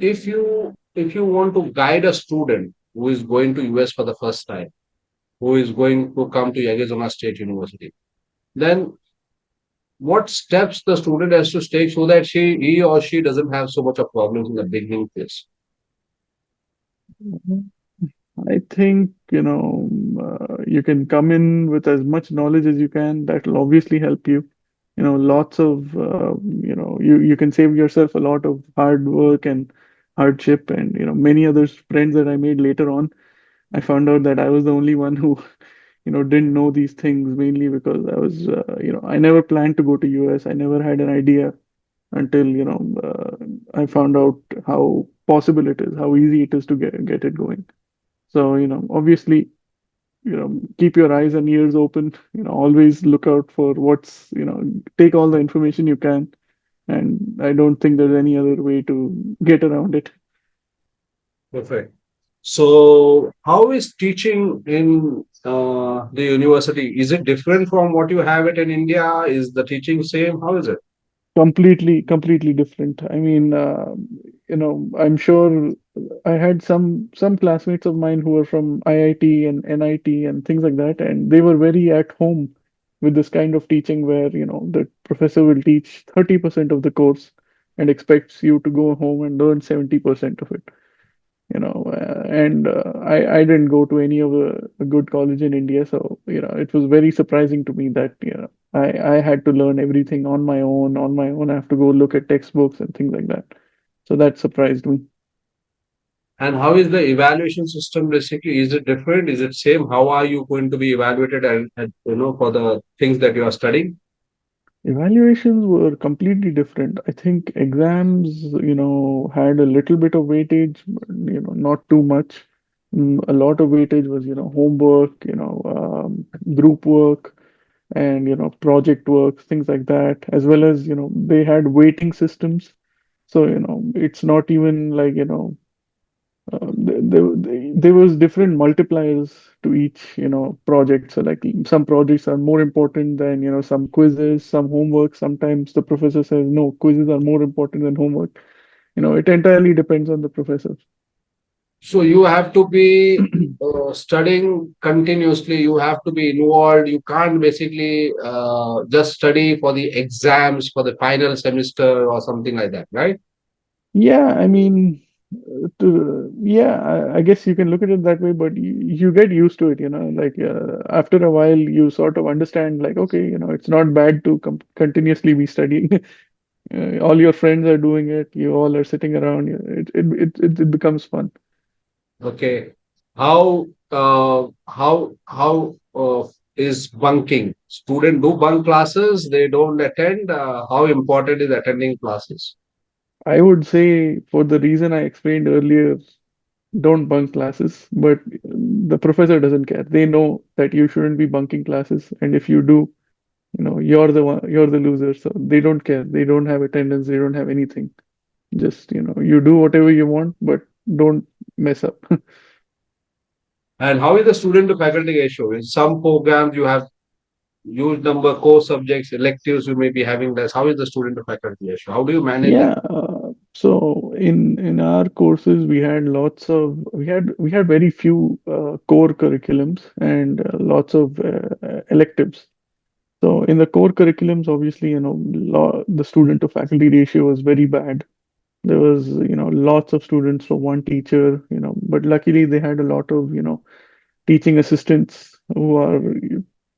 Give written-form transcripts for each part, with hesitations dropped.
if you want to guide a student who is going to US for the first time, who is going to come to Arizona State University, then what steps the student has to take so that he or she doesn't have so much of problems in the beginning phase? I think, you can come in with as much knowledge as you can. That will obviously help you. Lots of, you can save yourself a lot of hard work and hardship. And, many other friends that I made later on, I found out that I was the only one who, didn't know these things, mainly because I never planned to go to US. I never had an idea until, I found out how possible it is, how easy it is to get it going. So, obviously, keep your eyes and ears open, always look out for take all the information you can. And I don't think there's any other way to get around it. Perfect. So, how is teaching in the university? Is it different from what you have it in India? Is the teaching same? How is it? Completely different. I mean, I'm sure I had some classmates of mine who were from IIT and NIT and things like that, and they were very at home with this kind of teaching where, the professor will teach 30% of the course and expects you to go home and learn 70% of it. And I didn't go to any of a good college in India, so it was very surprising to me that I had to learn everything on my own. I have to go look at textbooks and things like that. So that surprised me. And how is the evaluation system basically? Is it different? Is it same? How are you going to be evaluated and for the things that you are studying? Evaluations were completely different. I think exams, had a little bit of weightage, but, not too much. A lot of weightage was, homework, group work, and project work, things like that, as well as they had weighting systems. So it's not even like there was different multipliers to each project. So like some projects are more important than some quizzes, some homework. Sometimes the professor says no, quizzes are more important than homework. It entirely depends on the professor. So you have to be studying continuously. You have to be involved. You can't basically just study for the exams for the final semester or something like that, right? Yeah, I mean, I guess you can look at it that way, but you get used to it, like after a while, you sort of understand, like, okay, it's not bad to continuously be studying. All your friends are doing it, you all are sitting around, it becomes fun. Okay. How is bunking? Student do bunk classes. They don't attend. How important is attending classes? I would say, for the reason I explained earlier, don't bunk classes, but the professor doesn't care. They know that you shouldn't be bunking classes, and if you do, you're the loser. So they don't care. They don't have attendance. They don't have anything. Just, you do whatever you want, but don't mess up. And how is the student to faculty ratio? In some programs, you have huge number core subjects, electives. You may be having less. How is the student to faculty ratio? How do you manage that? Yeah, so in our courses we had very few core curriculums and lots of electives. So in the core curriculums, obviously, the student to faculty ratio was very bad. There was, lots of students for one teacher, but luckily they had a lot of, teaching assistants who are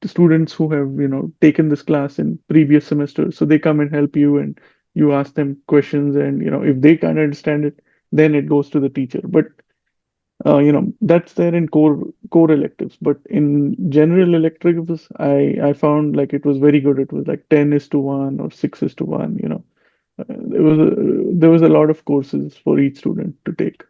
students who have, taken this class in previous semesters. So they come and help you, and you ask them questions, and, if they can't understand it, then it goes to the teacher. But that's there in core electives. But in general electives, I found like it was very good. It was like 10 is to 1 or 6 is to 1. There was a lot of courses for each student to take.